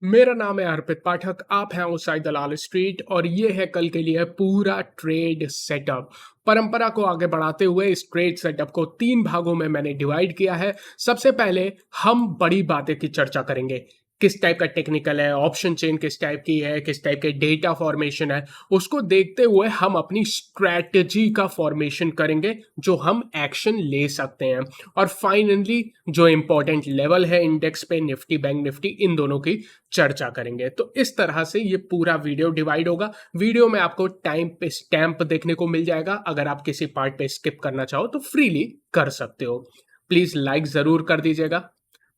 मेरा नाम है अर्पित पाठक। आप हैं उसाई दलाल स्ट्रीट और ये है कल के लिए पूरा ट्रेड सेटअप। परंपरा को आगे बढ़ाते हुए इस ट्रेड सेटअप को 3 भागों में मैंने डिवाइड किया है। सबसे पहले हम बड़ी बातें की चर्चा करेंगे। किस टाइप का टेक्निकल है, ऑप्शन चेन किस टाइप की है, किस टाइप के डेटा फॉर्मेशन है, उसको देखते हुए हम अपनी स्ट्रैटेजी का फॉर्मेशन करेंगे जो हम एक्शन ले सकते हैं। और फाइनली जो इंपॉर्टेंट लेवल है इंडेक्स पे, निफ्टी बैंक निफ्टी, इन दोनों की चर्चा करेंगे। तो इस तरह से ये पूरा वीडियो डिवाइड होगा। वीडियो में आपको टाइम पे स्टैंप देखने को मिल जाएगा। अगर आप किसी पार्ट पे स्किप करना चाहो तो फ्रीली कर सकते हो। प्लीज लाइक जरूर कर दीजिएगा।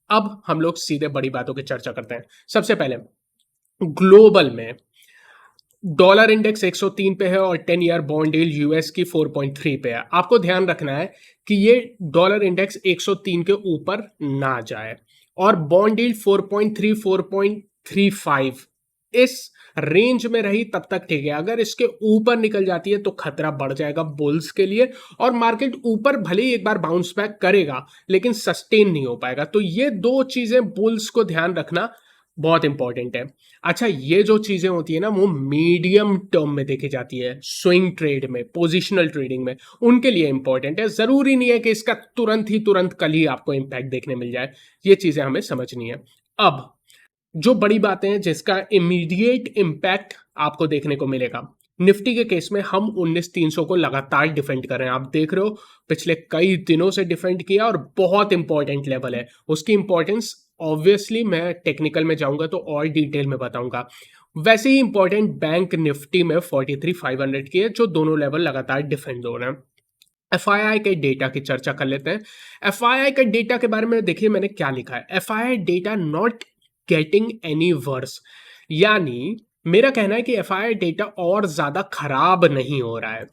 अब हम लोग सीधे बड़ी बातों की चर्चा करते हैं। सबसे पहले ग्लोबल में डॉलर इंडेक्स 103 पे है और 10 ईयर बॉन्ड यील्ड यूएस की 4.3 पे है। आपको ध्यान रखना है कि ये डॉलर इंडेक्स 103 के ऊपर ना जाए और बॉन्ड यील्ड 4.3 4.35 इस रेंज में रही तब तक ठीक है। अगर इसके ऊपर निकल जाती है तो खतरा बढ़ जाएगा बुल्स के लिए और मार्केट ऊपर भले ही एक बार बाउंस बैक करेगा लेकिन सस्टेन नहीं हो पाएगा। तो ये दो चीजें बुल्स को ध्यान रखना बहुत इंपॉर्टेंट है। अच्छा, ये जो चीजें होती है ना वो मीडियम टर्म में देखी जाती है, स्विंग ट्रेड में, पोजिशनल ट्रेडिंग में, उनके लिए इंपॉर्टेंट है। जरूरी नहीं है कि इसका तुरंत कल ही आपको इंपैक्ट देखने मिल जाए। ये चीजें हमें समझनी है। अब जो बड़ी बातें हैं जिसका इमीडिएट इंपैक्ट आपको देखने को मिलेगा, निफ्टी के केस में हम 19,300 को लगातार डिफेंड कर रहे हैं। आप देख रहे हो पिछले कई दिनों से डिफेंड किया और बहुत इंपॉर्टेंट लेवल है। उसकी इंपॉर्टेंस ऑब्वियसली मैं टेक्निकल में जाऊंगा तो और डिटेल में बताऊंगा। वैसे ही इंपॉर्टेंट बैंक निफ्टी में 43,500 की है, जो दोनों लेवल लगातार डिफेंड हो रहे हैं। एफआईआई के डेटा की चर्चा कर लेते हैं। एफआईआई के डेटा के बारे में देखिए मैंने क्या लिखा है। FII data not getting any worse, यानी मेरा कहना है कि एफआईआई डेटा और ज्यादा खराब नहीं हो रहा है।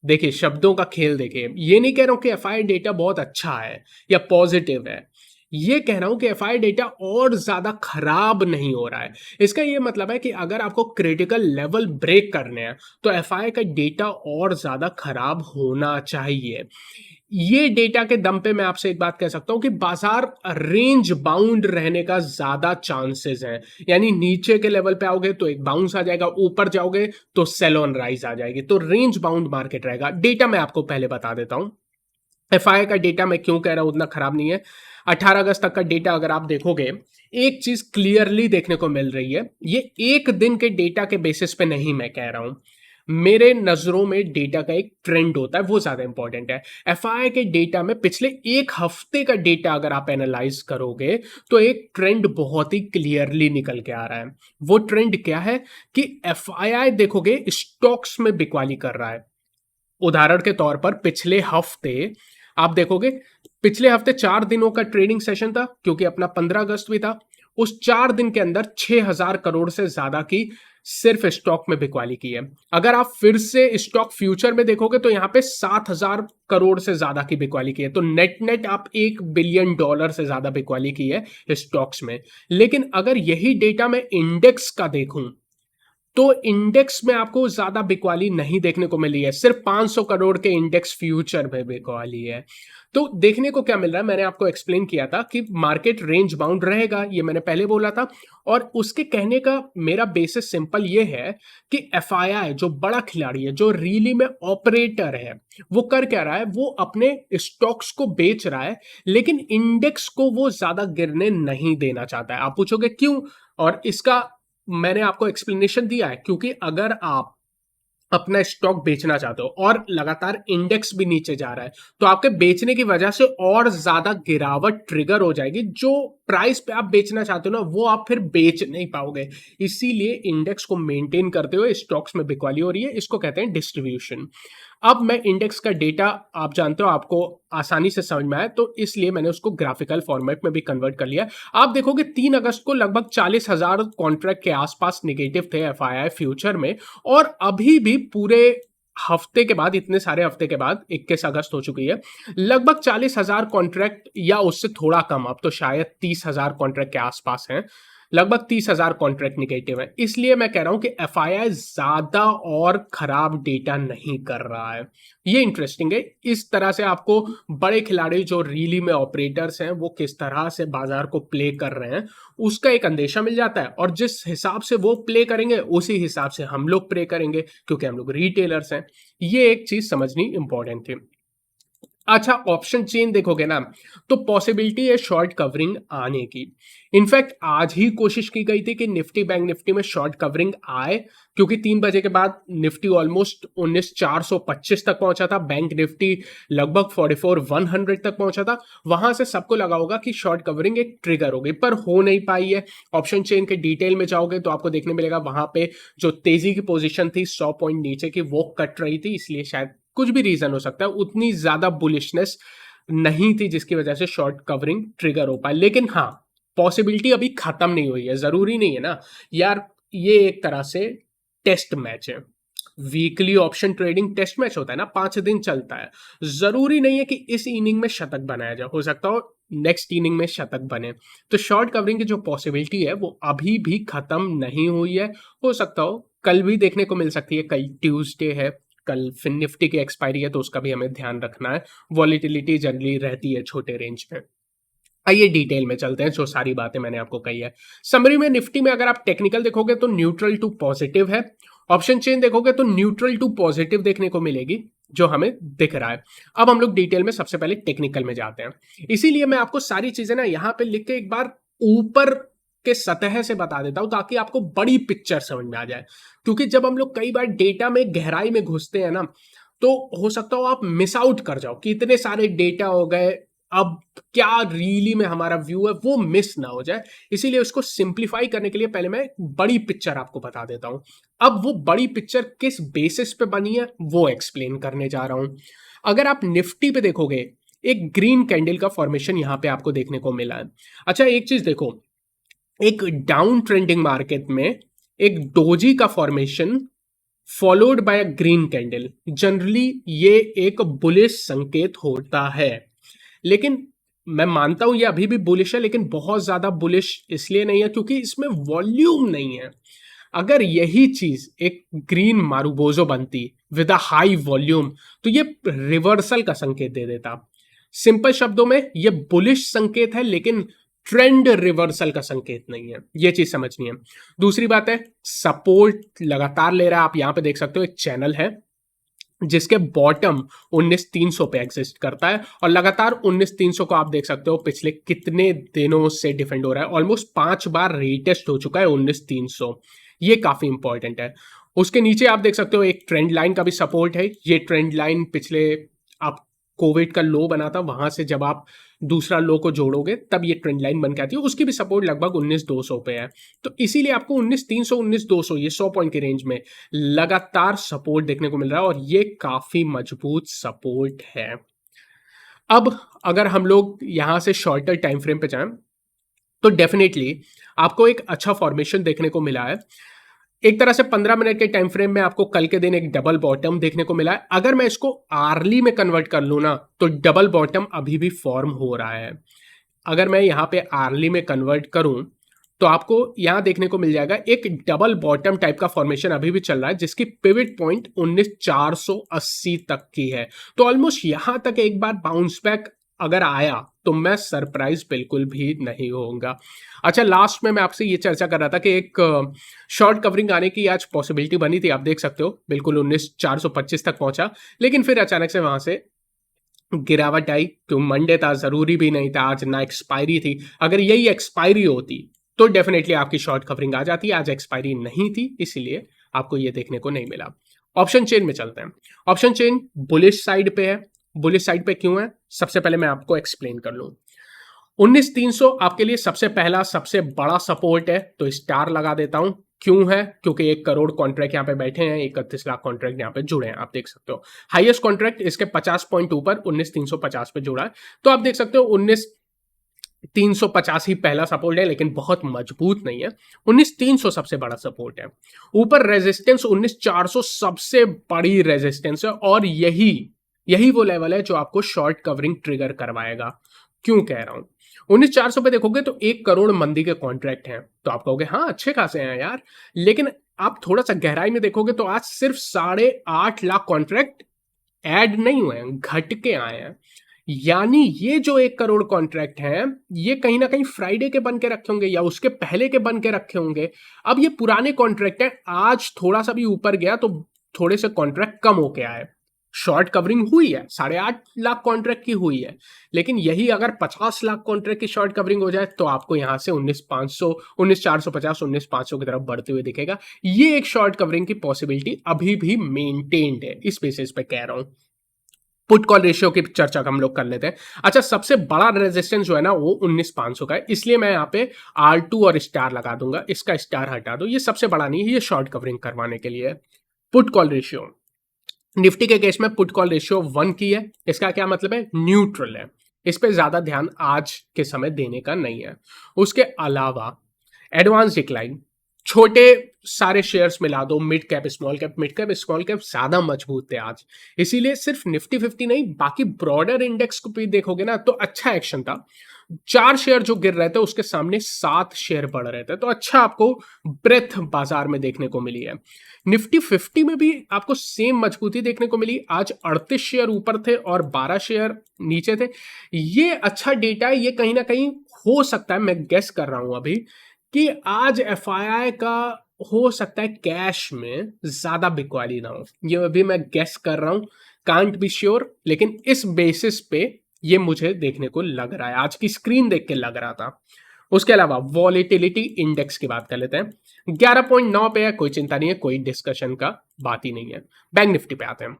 देखिए शब्दों का खेल देखिए, ये नहीं कह रहा हूं कि एफआईआई डेटा बहुत अच्छा है या पॉजिटिव है, ये कह रहा हूं कि एफआईआई डेटा और ज्यादा खराब नहीं हो रहा है। इसका ये मतलब है कि अगर आपको क्रिटिकल लेवल ब्रेक करने हैं तो एफआईआई का डेटा और ज्यादा खराब होना चाहिए। ये डेटा के दम पे मैं आपसे एक बात कह सकता हूं कि बाजार रेंज बाउंड रहने का ज्यादा चांसेस है। यानी नीचे के लेवल पे आओगे तो एक बाउंस आ जाएगा, ऊपर जाओगे तो सेल ऑन राइज आ जाएगी। तो रेंज बाउंड मार्केट रहेगा। डेटा मैं आपको पहले बता देता हूं। एफआईआई का डेटा मैं क्यों कह रहा हूं उतना खराब नहीं है। 18 अगस्त तक का डेटा अगर आप देखोगे, एक चीज क्लियरली देखने को मिल रही है। ये एक दिन के डेटा के बेसिस पे नहीं मैं कह रहा हूं, मेरे नजरों में डेटा का एक ट्रेंड होता है, वो ज्यादा इंपॉर्टेंट है। एफआईआई के डेटा में पिछले एक हफ्ते का डेटा अगर आप एनालाइज करोगे तो एक ट्रेंड बहुत ही क्लियरली निकल के आ रहा है। वो ट्रेंड क्या है कि एफआईआई देखोगे स्टॉक्स में बिकवाली कर रहा है। उदाहरण के तौर पर पिछले हफ्ते आप देखोगे, पिछले हफ्ते 4 दिनों का ट्रेडिंग सेशन था क्योंकि अपना 15 अगस्त भी था। उस 4 दिन के अंदर 6,000 करोड़ से ज्यादा की सिर्फ स्टॉक में बिकवाली की है। अगर आप फिर से स्टॉक फ्यूचर में देखोगे तो यहां पे 7,000 करोड़ से ज्यादा की बिकवाली की है। तो नेट नेट आप $1 बिलियन से ज्यादा बिकवाली की है स्टॉक्स में। लेकिन अगर यही डेटा मैं इंडेक्स का देखूं तो इंडेक्स में आपको ज्यादा बिकवाली नहीं देखने को मिली है। सिर्फ 500 करोड़ के इंडेक्स फ्यूचर में बिकवाली है। तो देखने को क्या मिल रहा है, मैंने आपको एक्सप्लेन किया था कि मार्केट रेंज बाउंड रहेगा, ये मैंने पहले बोला था। और उसके कहने का मेरा बेसिस सिंपल ये है कि एफआईआई जो बड़ा खिलाड़ी है, जो रियली में ऑपरेटर है, वो कर क्या रहा है, वो अपने स्टॉक्स को बेच रहा है लेकिन इंडेक्स को वो ज्यादा गिरने नहीं देना चाहता है। आप पूछोगे क्यों, और इसका मैंने आपको एक्सप्लेनेशन दिया है। क्योंकि अगर आप अपना स्टॉक बेचना चाहते हो और लगातार इंडेक्स भी नीचे जा रहा है तो आपके बेचने की वजह से और ज्यादा गिरावट ट्रिगर हो जाएगी। जो प्राइस पे आप बेचना चाहते हो ना वो आप फिर बेच नहीं पाओगे। इसीलिए इंडेक्स को मेंटेन करते हुए स्टॉक्स में बिकवाली हो रही है। इसको कहते हैं डिस्ट्रीब्यूशन। अब मैं इंडेक्स का डेटा, आप जानते हो, आपको आसानी से समझ में आया तो इसलिए मैंने उसको ग्राफिकल फॉर्मेट में भी कन्वर्ट कर लिया। आप देखोगे 3 अगस्त को लगभग 40,000 कॉन्ट्रैक्ट के आसपास नेगेटिव थे एफआईआई फ्यूचर में, और अभी भी पूरे हफ्ते के बाद, इतने सारे हफ्ते के बाद 21 अगस्त हो चुकी है, लगभग 40,000 कॉन्ट्रैक्ट या उससे थोड़ा कम, अब तो शायद 30,000 कॉन्ट्रैक्ट के आसपास हैं, लगभग 30,000 कॉन्ट्रैक्ट निगेटिव है। इसलिए मैं कह रहा हूं कि एफआईआई ज्यादा और खराब डेटा नहीं कर रहा है। ये इंटरेस्टिंग है। इस तरह से आपको बड़े खिलाड़ी जो रीली में ऑपरेटर्स हैं वो किस तरह से बाजार को प्ले कर रहे हैं उसका एक अंदेशा मिल जाता है, और जिस हिसाब से वो प्ले करेंगे उसी हिसाब से हम लोग प्ले करेंगे, क्योंकि हम लोग रिटेलर्स हैं। ये एक चीज समझनी इंपॉर्टेंट थी। अच्छा, ऑप्शन चेन देखोगे ना तो पॉसिबिलिटी है शॉर्ट कवरिंग आने की। इनफैक्ट आज ही कोशिश की गई थी कि निफ्टी बैंक निफ्टी में शॉर्ट कवरिंग आए, क्योंकि 3 बजे के बाद निफ्टी ऑलमोस्ट 19,425 तक पहुंचा था, बैंक निफ्टी लगभग 44,100 तक पहुंचा था। वहां से सबको लगा होगा कि शॉर्ट कवरिंग एक ट्रिगर हो गई, पर हो नहीं पाई है। ऑप्शन चेन के डिटेल में जाओगे तो आपको देखने मिलेगा वहां पे जो तेजी की पोजीशन थी 100 पॉइंट नीचे की वो कट रही थी, इसलिए शायद कुछ भी रीजन हो सकता है, उतनी ज्यादा बुलिशनेस नहीं थी जिसकी वजह से शॉर्ट कवरिंग ट्रिगर हो पाए। लेकिन हाँ, पॉसिबिलिटी अभी खत्म नहीं हुई है। जरूरी नहीं है ना यार, ये एक तरह से टेस्ट मैच है। Weekly option trading test match होता है ना, 5 दिन चलता है। जरूरी नहीं है कि इस इनिंग में शतक बनाया जाए, हो सकता हो नेक्स्ट इनिंग में शतक बने। तो शॉर्ट कवरिंग की जो पॉसिबिलिटी है वो अभी भी खत्म नहीं हुई है। हो सकता हो कल भी देखने को मिल सकती है, कल ट्यूसडे है, कल फिर निफ्टी की एक्सपायरी है, तो उसका भी हमें ध्यान रखना है। वॉलिटिलिटी जनरली रहती है छोटे रेंज में। आइए डिटेल में चलते हैं, जो सारी बातें मैंने आपको कही है। समरी में निफ्टी में अगर आप टेक्निकल देखोगे तो न्यूट्रल टू पॉजिटिव है। ऑप्शन चेन देखोगे तो न्यूट्रल टू पॉजिटिव देखने को मिलेगी, जो हमें दिख रहा है। अब हम लोग डिटेल में सबसे पहले टेक्निकल में जाते हैं। इसीलिए मैं आपको सारी चीजें ना यहां पे लिख के एक बार ऊपर के सतह से बता देता हूं, ताकि आपको बड़ी पिक्चर समझ में आ जाए। क्योंकि जब हम लोग कई बार डेटा में गहराई में घुसते हैं ना, तो हो सकता हो आप मिस आउट कर जाओ कि इतने सारे डेटा हो गए, अब क्या रीली में हमारा व्यू है वो मिस ना हो जाए। इसीलिए उसको सिंप्लीफाई करने के लिए पहले मैं बड़ी पिक्चर आपको बता देता हूं। अब वो बड़ी पिक्चर किस बेसिस पे बनी है वो एक्सप्लेन करने जा रहा हूं। अगर आप निफ्टी पे देखोगे, एक ग्रीन कैंडल का फॉर्मेशन यहां पे आपको देखने को मिला है। अच्छा, एक चीज देखो, एक डाउन ट्रेंडिंग मार्केट में एक डोजी का formation followed by a green candle, generally ये एक बुलिश संकेत होता है। लेकिन मैं मानता हूं ये अभी भी बुलिश है, लेकिन बहुत ज्यादा बुलिश इसलिए नहीं है क्योंकि इसमें वॉल्यूम नहीं है। अगर यही चीज एक ग्रीन मारूबोजो बनती विद अ हाई वॉल्यूम, तो ये रिवर्सल का संकेत दे देता। सिंपल शब्दों में ये बुलिश संकेत है, लेकिन ट्रेंड रिवर्सल का संकेत नहीं है। ये चीज समझनी है। दूसरी बात है, सपोर्ट लगातार ले रहा है। आप यहां पे देख सकते हो एक चैनल है जिसके बॉटम 19,300 पे एग्जिस्ट करता है, और लगातार 19,300 को आप देख सकते हो पिछले कितने दिनों से डिफेंड हो रहा है। ऑलमोस्ट 5 बार रीटेस्ट हो चुका है 19,300। ये काफी इंपॉर्टेंट है। उसके नीचे आप देख सकते हो एक ट्रेंड लाइन का भी सपोर्ट है। ये ट्रेंड लाइन पिछले आप कोविड का लो बना था, वहां से जब आप दूसरा लो को जोड़ोगे तब ये ट्रेंड लाइन बन के आती है। उसकी भी सपोर्ट लगभग 19,200 पे है। तो इसीलिए आपको 19,300 19,200 ये 100 पॉइंट की रेंज में लगातार सपोर्ट देखने को मिल रहा है, और ये काफी मजबूत सपोर्ट है। अब अगर हम लोग यहां से शॉर्टर टाइम फ्रेम पे जाएं, तो डेफिनेटली आपको एक अच्छा फॉर्मेशन देखने को मिला है। एक तरह से 15 मिनट के टाइम फ्रेम में आपको कल के दिन एक डबल बॉटम देखने को मिला है। अगर मैं इसको आर्ली में कन्वर्ट कर लूं ना, तो डबल बॉटम अभी भी फॉर्म हो रहा है। अगर मैं यहां पे आर्ली में कन्वर्ट करूं तो आपको यहां देखने को मिल जाएगा एक डबल बॉटम टाइप का फॉर्मेशन अभी भी चल रहा है, जिसकी पिवट पॉइंट 19,480 तक की है। तो ऑलमोस्ट यहां तक एक बार बाउंस बैक अगर आया तो मैं सरप्राइज बिल्कुल भी नहीं होऊंगा। अच्छा, लास्ट में मैं आपसे ये चर्चा कर रहा था कि एक शॉर्ट कवरिंग आने की आज पॉसिबिलिटी बनी थी। आप देख सकते हो बिल्कुल 19,425 तक पहुंचा, लेकिन फिर अचानक से वहां से गिरावट आई। तो मंडे था, जरूरी भी नहीं था, आज ना एक्सपायरी थी। अगर यही एक्सपायरी होती तो डेफिनेटली आपकी शॉर्ट कवरिंग आ जाती। आज एक्सपायरी नहीं थी, इसीलिए आपको ये देखने को नहीं मिला। ऑप्शन चेन में चलते हैं। ऑप्शन चेन बुलिश साइड पे है। बुलिश साइड पे क्यों है, सबसे पहले मैं आपको एक्सप्लेन कर लूं। 19,300 आपके लिए सबसे पहला सबसे बड़ा सपोर्ट है, तो स्टार लगा देता हूं। क्यों है, क्योंकि 1 करोड़ कॉन्ट्रैक्ट यहाँ पे बैठे हैं, 31 लाख कॉन्ट्रैक्ट यहाँ पे जुड़े हैं। आप देख सकते हो हाईएस्ट कॉन्ट्रैक्ट इसके 50 पॉइंट ऊपर 19,350 पे जुड़ा है। तो आप देख सकते हो 19,350 ही पहला सपोर्ट है, लेकिन बहुत मजबूत नहीं है। 19,300 सबसे बड़ा सपोर्ट है। ऊपर रेजिस्टेंस 19,400 सबसे बड़ी रेजिस्टेंस है, और यही वो लेवल है जो आपको शॉर्ट कवरिंग ट्रिगर करवाएगा। क्यों कह रहा हूं, 19,400 पे देखोगे तो 1 करोड़ मंदी के कॉन्ट्रैक्ट हैं, तो आप कहोगे हाँ अच्छे खासे हैं यार, लेकिन आप थोड़ा सा गहराई में देखोगे तो आज सिर्फ 8.5 लाख कॉन्ट्रैक्ट ऐड नहीं हुए हैं, घट के आए हैं। यानी ये जो 1 करोड़ कॉन्ट्रैक्ट हैं, ये कहीं ना कहीं फ्राइडे के बन के रखे होंगे या उसके पहले के बन के रखे होंगे। अब ये पुराने कॉन्ट्रैक्ट हैं, आज थोड़ा सा भी ऊपर गया तो थोड़े से कॉन्ट्रैक्ट कम होके आए। शॉर्ट कवरिंग हुई है, 8.5 लाख कॉन्ट्रैक्ट की हुई है, लेकिन यही अगर 50 लाख कॉन्ट्रैक्ट की शॉर्ट कवरिंग हो जाए तो आपको यहां से 19,500, 19,450, 19,500 की तरफ बढ़ते हुए दिखेगा। ये एक शॉर्ट कवरिंग की पॉसिबिलिटी अभी भी मेंटेन्ड है, इस बेसिस पे कह रहा हूं। पुट कॉल रेशियो की चर्चा हम लोग कर लेते हैं। अच्छा, सबसे बड़ा रेजिस्टेंस जो है ना वो 19,500 का है, इसलिए मैं यहाँ पे R2 और स्टार लगा दूंगा, इसका स्टार हटा दो, ये सबसे बड़ा नहीं है, ये शॉर्ट कवरिंग करवाने के लिए। पुट कॉल रेशियो निफ्टी के केस में पुट कॉल रेशियो 1 की है, इसका क्या मतलब है, न्यूट्रल है, इस पे ज्यादा ध्यान आज के समय देने का नहीं है। उसके अलावा एडवांस डिक्लाइन, छोटे सारे शेयर्स मिला दो, mid cap small cap, mid cap small cap ज्यादा मजबूत थे आज, इसीलिए सिर्फ निफ्टी 50 नहीं बाकी ब्रॉडर इंडेक्स को भी देखोगे ना तो अच्छा एक्शन था। 4 शेयर जो गिर रहे थे उसके सामने 7 शेयर बढ़ रहे थे, तो अच्छा आपको ब्रेथ बाजार में देखने को मिली है। निफ्टी 50 में भी आपको सेम मजबूती देखने को मिली, आज 38 शेयर ऊपर थे और 12 शेयर नीचे थे। ये अच्छा डेटा है, ये कहीं ना कहीं हो सकता है, मैं गेस कर रहा हूं अभी कि आज एफआईआई का हो सकता है कैश में ज्यादा बिकवाली ना हो, ये अभी मैं गेस कर रहा हूं, कांट बी श्योर, लेकिन इस बेसिस पे ये मुझे देखने को लग रहा है, आज की स्क्रीन देख के लग रहा था। उसके अलावा वॉलेटिलिटी इंडेक्स की बात कर लेते हैं, 11.9 पे है, कोई चिंता नहीं है, कोई डिस्कशन का बात ही नहीं है। बैंक निफ्टी पे आते हैं।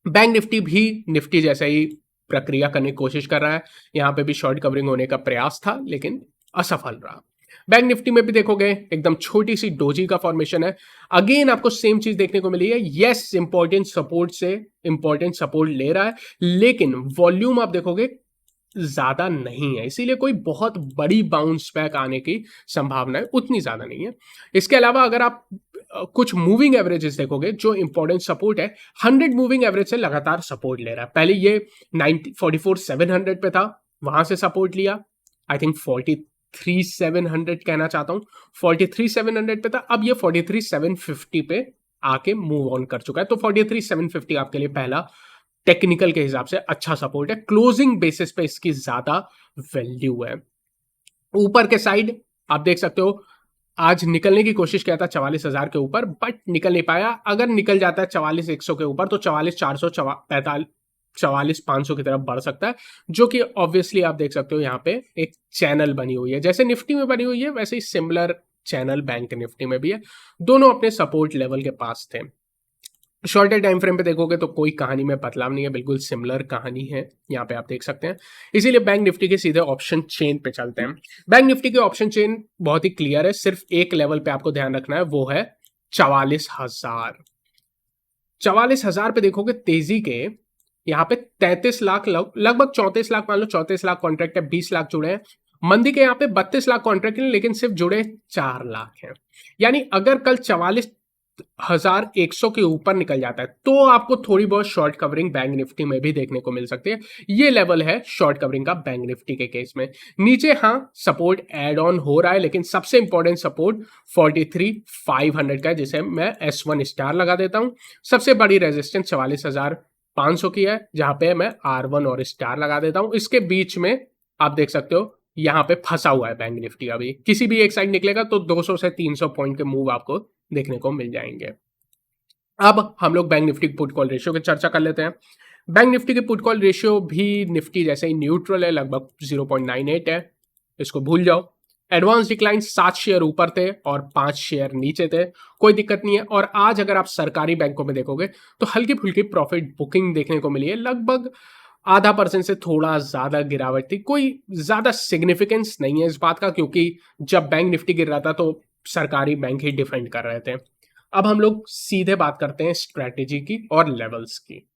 बैंक निफ्टी भी निफ्टी जैसा ही प्रक्रिया करने की कोशिश कर रहा है, यहां पे भी शॉर्ट कवरिंग होने का प्रयास था लेकिन असफल रहा। बैंक निफ्टी में भी देखोगे एकदम छोटी सी डोजी का फॉर्मेशन है, अगेन आपको सेम चीज देखने को मिली है, यस इंपॉर्टेंट सपोर्ट से इंपॉर्टेंट सपोर्ट ले रहा है, लेकिन वॉल्यूम आप देखोगे ज्यादा नहीं है, इसीलिए कोई बहुत बड़ी बाउंस बैक आने की संभावना है उतनी ज्यादा नहीं है। इसके अलावा अगर आप कुछ मूविंग एवरेजेस देखोगे, जो इंपॉर्टेंट सपोर्ट है 100 मूविंग एवरेज से लगातार सपोर्ट ले रहा है, पहले ये 44,700 पे था, वहां से सपोर्ट लिया, आई थिंक 43,700 कहना चाहता हूं, 43,700 पे था, अब ये 43,750 पे आके मूव ऑन कर चुका है, तो 43,750 आपके लिए पहला टेक्निकल के हिसाब से अच्छा सपोर्ट है, क्लोजिंग बेसिस पे इसकी ज्यादा वैल्यू है। ऊपर के साइड आप देख सकते हो आज निकलने की कोशिश किया था 44,000 के ऊपर, बट निकल नहीं पाया, अगर निकल जाता है 44,100 के ऊपर तो 44,400, 44,500 की तरफ बढ़ सकता है, जो कि ऑब्वियसली आप देख सकते हो यहाँ पे एक चैनल बनी हुई है, जैसे निफ्टी में बनी हुई है वैसे ही सिमिलर चैनल बैंक निफ्टी में भी है, दोनों अपने सपोर्ट लेवल के पास थे। शॉर्टर टाइम फ्रेम पे देखोगे तो कोई कहानी में बदलाव नहीं है, बिल्कुल सिमिलर कहानी है, यहाँ पे आप देख सकते हैं। इसीलिए बैंक निफ्टी के सीधे ऑप्शन चेन पे चलते हैं। बैंक निफ्टी के ऑप्शन चेन बहुत ही क्लियर है, सिर्फ एक लेवल पे आपको ध्यान रखना है, वो है 44,000। 44,000 पे देखोगे तेजी के यहाँ पे 33 लाख लगभग 34 लाख मान लो, 34 लाख कॉन्ट्रैक्ट है, 20 लाख जुड़े हैं। मंदी के यहाँ पे 32 लाख कॉन्ट्रैक्ट है लेकिन सिर्फ जुड़े 4 लाख हैं, यानी अगर कल 44,100 के ऊपर निकल जाता है तो आपको थोड़ी बहुत शॉर्ट कवरिंग बैंक निफ्टी में भी देखने को मिल सकती है। ये लेवल है शॉर्ट कवरिंग का बैंक निफ्टी के केस में। नीचे हाँ सपोर्ट एड ऑन हो रहा है, लेकिन सबसे इंपॉर्टेंट सपोर्ट 43,500 का है, जिसे मैं S1 स्टार लगा देता हूं। सबसे बड़ी रेजिस्टेंस 44,500 की है, जहां पे मैं R1 और स्टार लगा देता हूं। इसके बीच में आप देख सकते हो यहां पे फंसा हुआ है बैंक निफ्टी, अभी किसी भी एक साइड निकलेगा तो 200 से 300 पॉइंट के मूव आपको देखने को मिल जाएंगे। अब हम लोग bank Nifty put call ratio की चर्चा कर लेते हैं। बैंक निफ्टी की पुट कॉल रेशियो भी निफ्टी जैसे ही न्यूट्रल है, लगभग 0.98 है, इसको भूल जाओ। एडवांस डिक्लाइन 7 शेयर ऊपर थे और 5 शेयर नीचे थे, कोई दिक्कत नहीं है। और आज अगर आप सरकारी बैंकों में देखोगे तो हल्की फुल्की प्रॉफिट बुकिंग देखने को मिली है, लगभग 0.5% से थोड़ा ज्यादा गिरावट थी, कोई ज्यादा सिग्निफिकेंस नहीं है इस बात का, क्योंकि जब बैंक निफ्टी गिर रहा था तो सरकारी बैंक ही डिफेंड कर रहे थे। अब हम लोग सीधे बात करते हैं स्ट्रेटेजी की और लेवल्स की।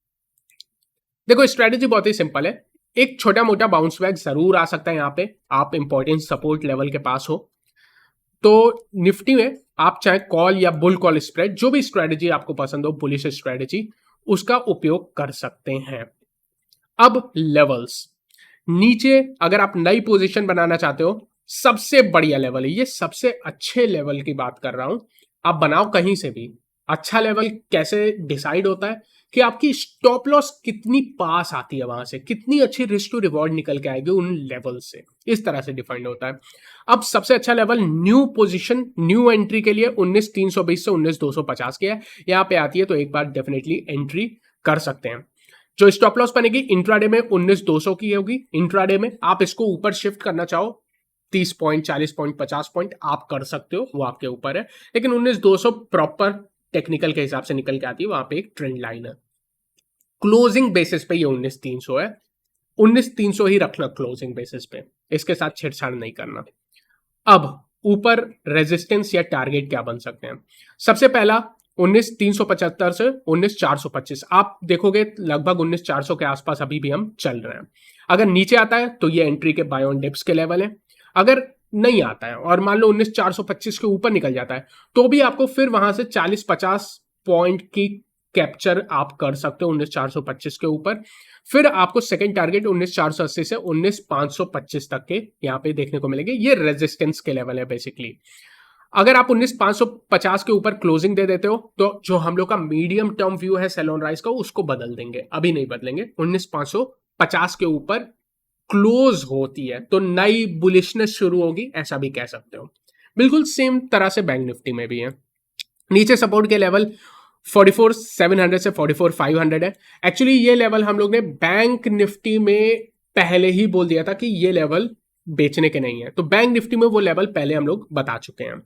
देखो स्ट्रेटेजी बहुत ही सिंपल है, एक छोटा मोटा बाउंस बैक जरूर आ सकता है, यहाँ पे आप इंपॉर्टेंट सपोर्ट लेवल के पास हो तो निफ्टी में आप चाहे कॉल या बुल कॉल स्प्रेड, जो भी स्ट्रेटेजी आपको पसंद हो, बुलिश स्ट्रेटेजी, उसका उपयोग कर सकते हैं। अब लेवल्स, नीचे अगर आप नई पोजीशन बनाना चाहते हो, सबसे बढ़िया लेवल है ये, सबसे अच्छे लेवल की बात कर रहा हूं। आप बनाओ कहीं से भी। अच्छा लेवल कैसे डिसाइड होता है कि आपकी स्टॉप लॉस कितनी पास आती है, वहां से कितनी अच्छी रिस्क टू रिवॉर्ड निकल के आएगी उन लेवल से, इस तरह से डिफाइंड होता है। अब सबसे अच्छा level new position, new entry के लिए 19,320 से 19,250 के है, यहाँ पे आती है तो एक बार डेफिनेटली एंट्री कर सकते हैं। जो स्टॉप लॉस बनेगी इंट्राडे में 19,200 की होगी। इंट्राडे में आप इसको ऊपर शिफ्ट करना चाहो 30 पॉइंट, 40 पॉइंट, 50 पॉइंट आप कर सकते हो, वो आपके ऊपर है। लेकिन 19,200 प्रॉपर टेक्निकल के हिसाब से निकल के आती है, वहां पे एक ट्रेंड लाइन है। क्लोजिंग बेसिस पे ये 19,300 है, 19,300 ही रखना क्लोजिंग बेसिस पे, इसके साथ छेड़छाड़ नहीं करना। अब ऊपर रेजिस्टेंस या टारगेट क्या बन सकते हैं? सबसे पहला 19,375 से 19,425, आप देखोगे लगभग 19,400 के आसपास अभी भी हम चल रहे हैं। अगर नीचे आता है तो ये एंट्री के बाय ऑन डिप्स के लेवल है। अगर नहीं आता है और मान लो 19,425 के ऊपर निकल जाता है, तो भी आपको फिर वहां से 40-50 पॉइंट की कैप्चर आप कर सकते हो 19,425 के ऊपर। फिर आपको सेकंड टारगेट 19,480 से 19,525 तक के यहाँ पे देखने को मिलेंगे। ये रेजिस्टेंस के लेवल है बेसिकली। अगर आप 19,550 के ऊपर क्लोजिंग दे देते हो तो जो हम लोग का मीडियम टर्म व्यू है सेल ऑन राइज का, उसको बदल देंगे, अभी नहीं बदलेंगे। 19,550 के ऊपर क्लोज होती है तो नई बुलिशनेस शुरू होगी, ऐसा भी कह सकते हो। बिल्कुल सेम तरह से बैंक निफ्टी में भी है। नीचे सपोर्ट के लेवल 44,700 से 44,500 है। एक्चुअली ये लेवल हम लोग ने बैंक निफ्टी में पहले ही बोल दिया था कि ये लेवल बेचने के नहीं है, तो बैंक निफ्टी में वो लेवल पहले हम लोग बता चुके हैं।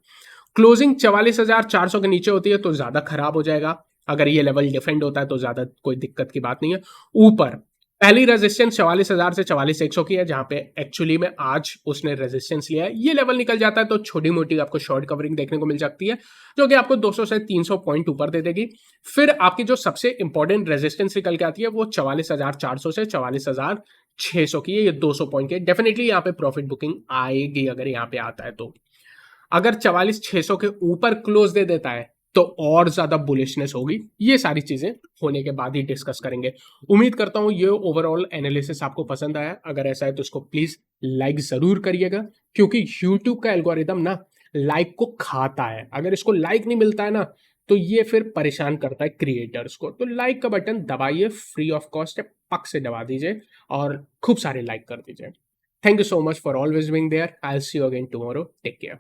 क्लोजिंग 44,400 के नीचे होती है तो ज्यादा खराब हो जाएगा। अगर ये लेवल डिफेंड होता है तो ज्यादा कोई दिक्कत की बात नहीं है। ऊपर पहली रेजिस्टेंस 44,000 से 44,100 की है, जहां पे एक्चुअली में आज उसने रेजिस्टेंस लिया है। ये लेवल निकल जाता है तो छोटी मोटी आपको शॉर्ट कवरिंग देखने को मिल सकती है, जो कि आपको 200 से 300 पॉइंट ऊपर दे देगी। फिर आपकी जो सबसे इंपॉर्टेंट रेजिस्टेंस निकल के आती है वो 44,400 से 44,600 की है। ये 200 पॉइंट की, डेफिनेटली यहाँ पे प्रॉफिट बुकिंग आएगी अगर यहाँ पे आता है तो। अगर 44,600 के ऊपर क्लोज दे देता है तो और ज्यादा बुलिशनेस होगी। ये सारी चीजें होने के बाद ही डिस्कस करेंगे। उम्मीद करता हूं ये ओवरऑल एनालिसिस आपको पसंद आया। अगर ऐसा है तो इसको प्लीज लाइक जरूर करिएगा, क्योंकि यूट्यूब का एल्गोरिदम ना लाइक को खाता है। अगर इसको लाइक नहीं मिलता है ना तो ये फिर परेशान करता है क्रिएटर्स को। तो लाइक का बटन दबाइए, फ्री ऑफ कॉस्ट है, पक से दबा दीजिए और खूब सारे लाइक कर दीजिए। Thank you so much for always being there. I will see you again tomorrow. Take care.